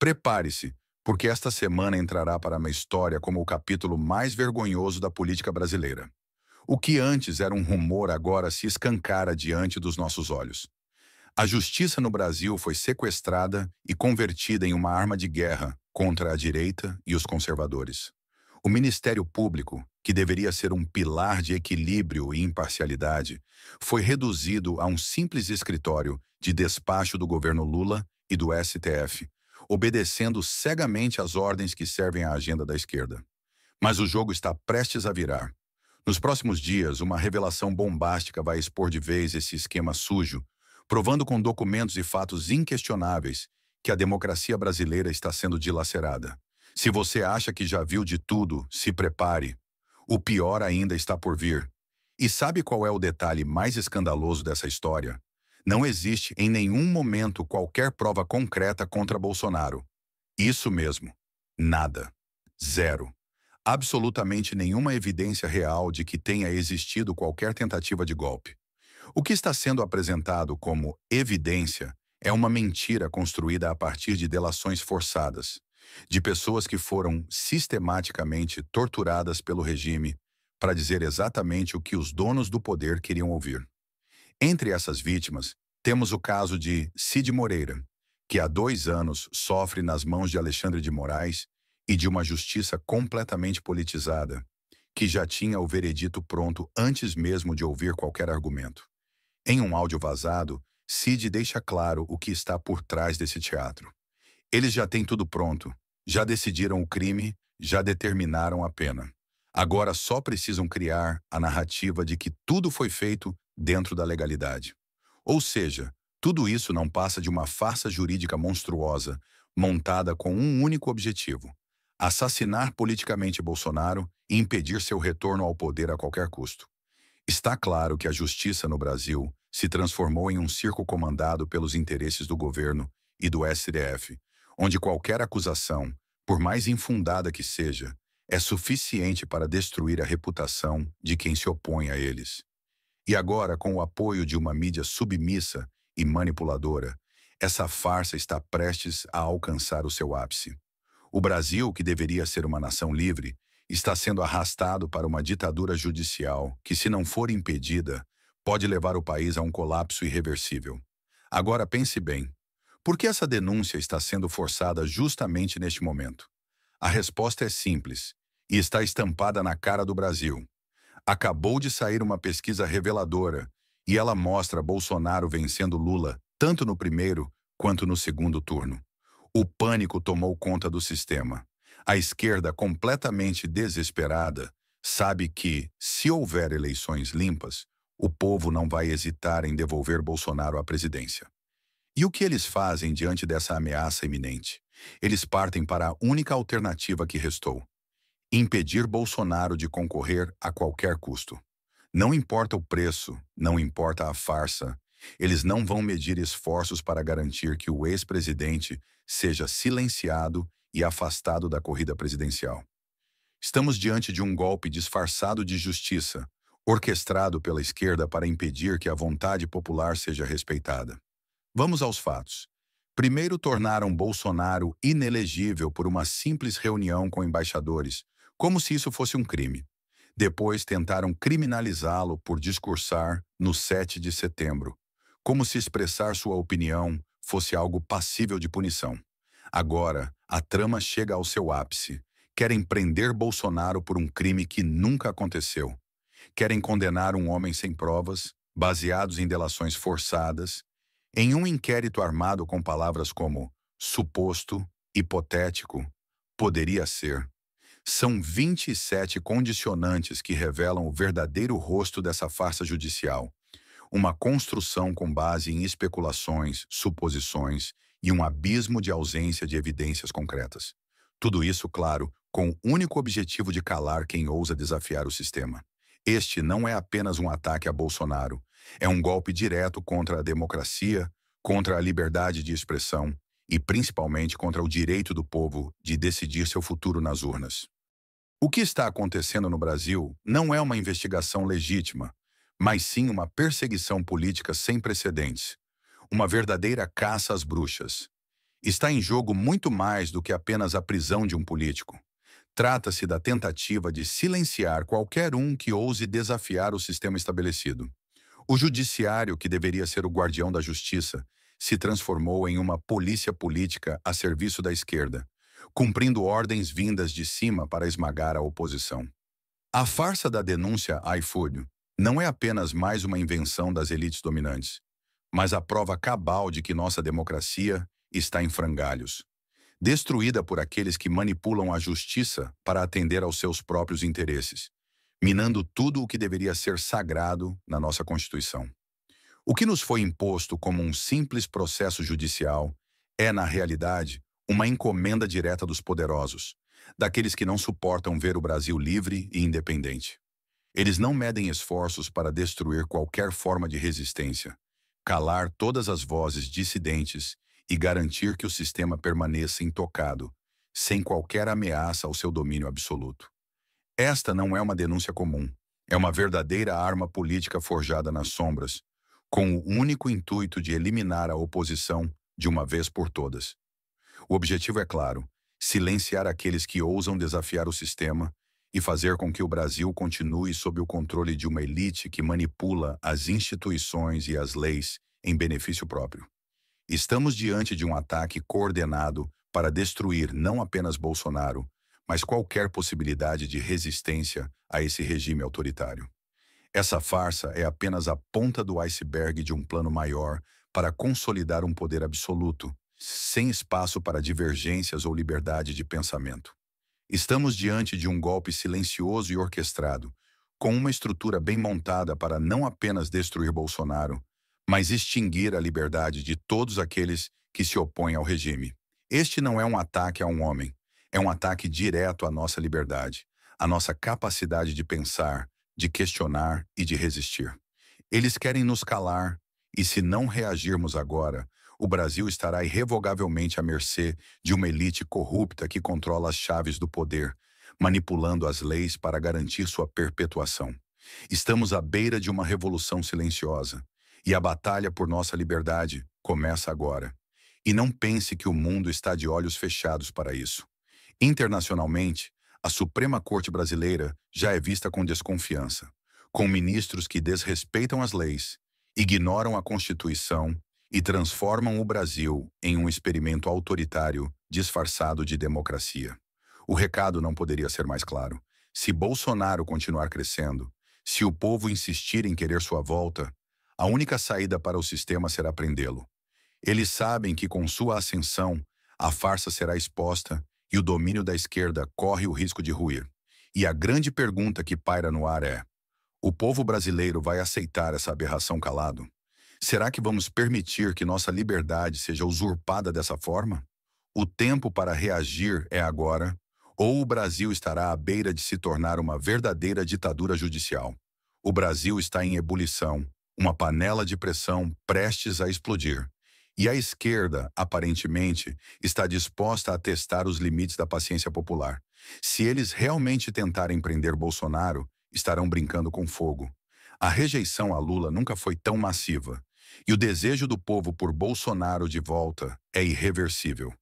Prepare-se, porque esta semana entrará para uma história como o capítulo mais vergonhoso da política brasileira. O que antes era um rumor agora se escancara diante dos nossos olhos. A justiça no Brasil foi sequestrada e convertida em uma arma de guerra contra a direita e os conservadores. O Ministério Público, que deveria ser um pilar de equilíbrio e imparcialidade, foi reduzido a um simples escritório de despacho do governo Lula e do STF, obedecendo cegamente às ordens que servem à agenda da esquerda. Mas o jogo está prestes a virar. Nos próximos dias, uma revelação bombástica vai expor de vez esse esquema sujo, provando com documentos e fatos inquestionáveis que a democracia brasileira está sendo dilacerada. Se você acha que já viu de tudo, se prepare. O pior ainda está por vir. E sabe qual é o detalhe mais escandaloso dessa história? Não existe em nenhum momento qualquer prova concreta contra Bolsonaro. Isso mesmo. Nada. Zero. Absolutamente nenhuma evidência real de que tenha existido qualquer tentativa de golpe. O que está sendo apresentado como evidência é uma mentira construída a partir de delações forçadas, de pessoas que foram sistematicamente torturadas pelo regime para dizer exatamente o que os donos do poder queriam ouvir. Entre essas vítimas, temos o caso de Cid Moreira, que há 2 anos sofre nas mãos de Alexandre de Moraes e de uma justiça completamente politizada, que já tinha o veredito pronto antes mesmo de ouvir qualquer argumento. Em um áudio vazado, Cid deixa claro o que está por trás desse teatro. Eles já têm tudo pronto, já decidiram o crime, já determinaram a pena. Agora só precisam criar a narrativa de que tudo foi feito dentro da legalidade. Ou seja, tudo isso não passa de uma farsa jurídica monstruosa, montada com um único objetivo: assassinar politicamente Bolsonaro e impedir seu retorno ao poder a qualquer custo. Está claro que a justiça no Brasil se transformou em um circo comandado pelos interesses do governo e do STF, onde qualquer acusação, por mais infundada que seja, é suficiente para destruir a reputação de quem se opõe a eles. E agora, com o apoio de uma mídia submissa e manipuladora, essa farsa está prestes a alcançar o seu ápice. O Brasil, que deveria ser uma nação livre, está sendo arrastado para uma ditadura judicial que, se não for impedida, pode levar o país a um colapso irreversível. Agora pense bem, por que essa denúncia está sendo forçada justamente neste momento? A resposta é simples e está estampada na cara do Brasil. Acabou de sair uma pesquisa reveladora e ela mostra Bolsonaro vencendo Lula tanto no primeiro quanto no segundo turno. O pânico tomou conta do sistema. A esquerda, completamente desesperada, sabe que, se houver eleições limpas, o povo não vai hesitar em devolver Bolsonaro à presidência. E o que eles fazem diante dessa ameaça iminente? Eles partem para a única alternativa que restou: impedir Bolsonaro de concorrer a qualquer custo. Não importa o preço, não importa a farsa, eles não vão medir esforços para garantir que o ex-presidente seja silenciado e afastado da corrida presidencial. Estamos diante de um golpe disfarçado de justiça, orquestrado pela esquerda para impedir que a vontade popular seja respeitada. Vamos aos fatos. Primeiro, tornaram Bolsonaro inelegível por uma simples reunião com embaixadores, como se isso fosse um crime. Depois, tentaram criminalizá-lo por discursar no 7 de setembro, como se expressar sua opinião fosse algo passível de punição. Agora, a trama chega ao seu ápice. Querem prender Bolsonaro por um crime que nunca aconteceu. Querem condenar um homem sem provas, baseados em delações forçadas, em um inquérito armado com palavras como suposto, hipotético, poderia ser. São 27 condicionantes que revelam o verdadeiro rosto dessa farsa judicial. Uma construção com base em especulações, suposições e um abismo de ausência de evidências concretas. Tudo isso, claro, com o único objetivo de calar quem ousa desafiar o sistema. Este não é apenas um ataque a Bolsonaro, é um golpe direto contra a democracia, contra a liberdade de expressão e, principalmente, contra o direito do povo de decidir seu futuro nas urnas. O que está acontecendo no Brasil não é uma investigação legítima, mas sim uma perseguição política sem precedentes, uma verdadeira caça às bruxas. Está em jogo muito mais do que apenas a prisão de um político. Trata-se da tentativa de silenciar qualquer um que ouse desafiar o sistema estabelecido. O judiciário, que deveria ser o guardião da justiça, se transformou em uma polícia política a serviço da esquerda, cumprindo ordens vindas de cima para esmagar a oposição. A farsa da denúncia iFood não é apenas mais uma invenção das elites dominantes, mas a prova cabal de que nossa democracia está em frangalhos, destruída por aqueles que manipulam a justiça para atender aos seus próprios interesses, minando tudo o que deveria ser sagrado na nossa Constituição. O que nos foi imposto como um simples processo judicial é, na realidade, uma encomenda direta dos poderosos, daqueles que não suportam ver o Brasil livre e independente. Eles não medem esforços para destruir qualquer forma de resistência, calar todas as vozes dissidentes e garantir que o sistema permaneça intocado, sem qualquer ameaça ao seu domínio absoluto. Esta não é uma denúncia comum, é uma verdadeira arma política forjada nas sombras, com o único intuito de eliminar a oposição de uma vez por todas. O objetivo é claro: silenciar aqueles que ousam desafiar o sistema e fazer com que o Brasil continue sob o controle de uma elite que manipula as instituições e as leis em benefício próprio. Estamos diante de um ataque coordenado para destruir não apenas Bolsonaro, mas qualquer possibilidade de resistência a esse regime autoritário. Essa farsa é apenas a ponta do iceberg de um plano maior para consolidar um poder absoluto, sem espaço para divergências ou liberdade de pensamento. Estamos diante de um golpe silencioso e orquestrado, com uma estrutura bem montada para não apenas destruir Bolsonaro, mas extinguir a liberdade de todos aqueles que se opõem ao regime. Este não é um ataque a um homem, é um ataque direto à nossa liberdade, à nossa capacidade de pensar, de questionar e de resistir. Eles querem nos calar, e se não reagirmos agora, o Brasil estará irrevogavelmente à mercê de uma elite corrupta que controla as chaves do poder, manipulando as leis para garantir sua perpetuação. Estamos à beira de uma revolução silenciosa, e a batalha por nossa liberdade começa agora. E não pense que o mundo está de olhos fechados para isso. Internacionalmente, a Suprema Corte Brasileira já é vista com desconfiança, com ministros que desrespeitam as leis, ignoram a Constituição e transformam o Brasil em um experimento autoritário disfarçado de democracia. O recado não poderia ser mais claro. Se Bolsonaro continuar crescendo, se o povo insistir em querer sua volta, a única saída para o sistema será prendê-lo. Eles sabem que com sua ascensão, a farsa será exposta e o domínio da esquerda corre o risco de ruir. E a grande pergunta que paira no ar é: o povo brasileiro vai aceitar essa aberração calado? Será que vamos permitir que nossa liberdade seja usurpada dessa forma? O tempo para reagir é agora, ou o Brasil estará à beira de se tornar uma verdadeira ditadura judicial. O Brasil está em ebulição, uma panela de pressão prestes a explodir. E a esquerda, aparentemente, está disposta a testar os limites da paciência popular. Se eles realmente tentarem prender Bolsonaro, estarão brincando com fogo. A rejeição a Lula nunca foi tão massiva, e o desejo do povo por Bolsonaro de volta é irreversível.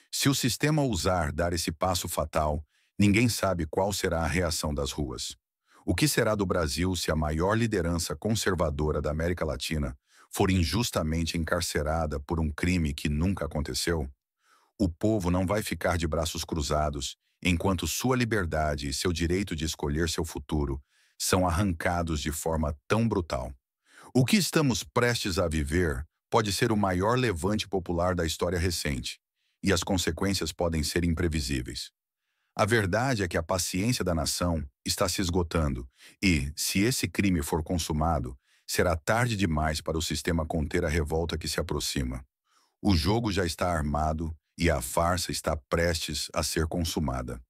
Se o sistema ousar dar esse passo fatal, ninguém sabe qual será a reação das ruas. O que será do Brasil se a maior liderança conservadora da América Latina for injustamente encarcerada por um crime que nunca aconteceu? O povo não vai ficar de braços cruzados enquanto sua liberdade e seu direito de escolher seu futuro são arrancados de forma tão brutal. O que estamos prestes a viver pode ser o maior levante popular da história recente, e as consequências podem ser imprevisíveis. A verdade é que a paciência da nação está se esgotando e, se esse crime for consumado, será tarde demais para o sistema conter a revolta que se aproxima. O jogo já está armado e a farsa está prestes a ser consumada.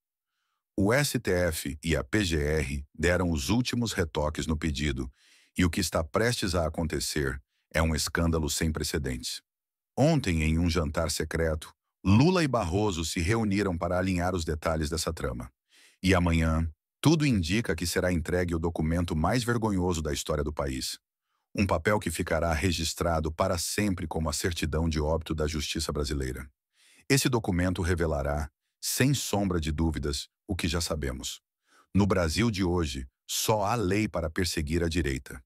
O STF e a PGR deram os últimos retoques no pedido, e o que está prestes a acontecer é um escândalo sem precedentes. Ontem, em um jantar secreto, Lula e Barroso se reuniram para alinhar os detalhes dessa trama. E amanhã, tudo indica que será entregue o documento mais vergonhoso da história do país. Um papel que ficará registrado para sempre como a certidão de óbito da justiça brasileira. Esse documento revelará, sem sombra de dúvidas, o que já sabemos. No Brasil de hoje, só há lei para perseguir a direita.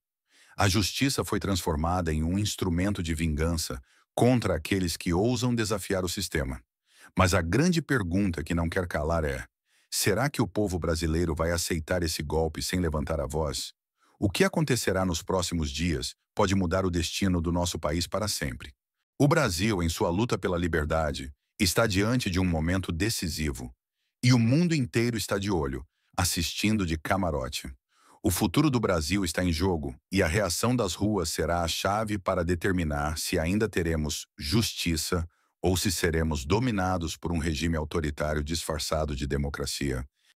A justiça foi transformada em um instrumento de vingança contra aqueles que ousam desafiar o sistema. Mas a grande pergunta que não quer calar é: será que o povo brasileiro vai aceitar esse golpe sem levantar a voz? O que acontecerá nos próximos dias pode mudar o destino do nosso país para sempre. O Brasil, em sua luta pela liberdade, está diante de um momento decisivo. E o mundo inteiro está de olho, assistindo de camarote. O futuro do Brasil está em jogo e a reação das ruas será a chave para determinar se ainda teremos justiça ou se seremos dominados por um regime autoritário disfarçado de democracia.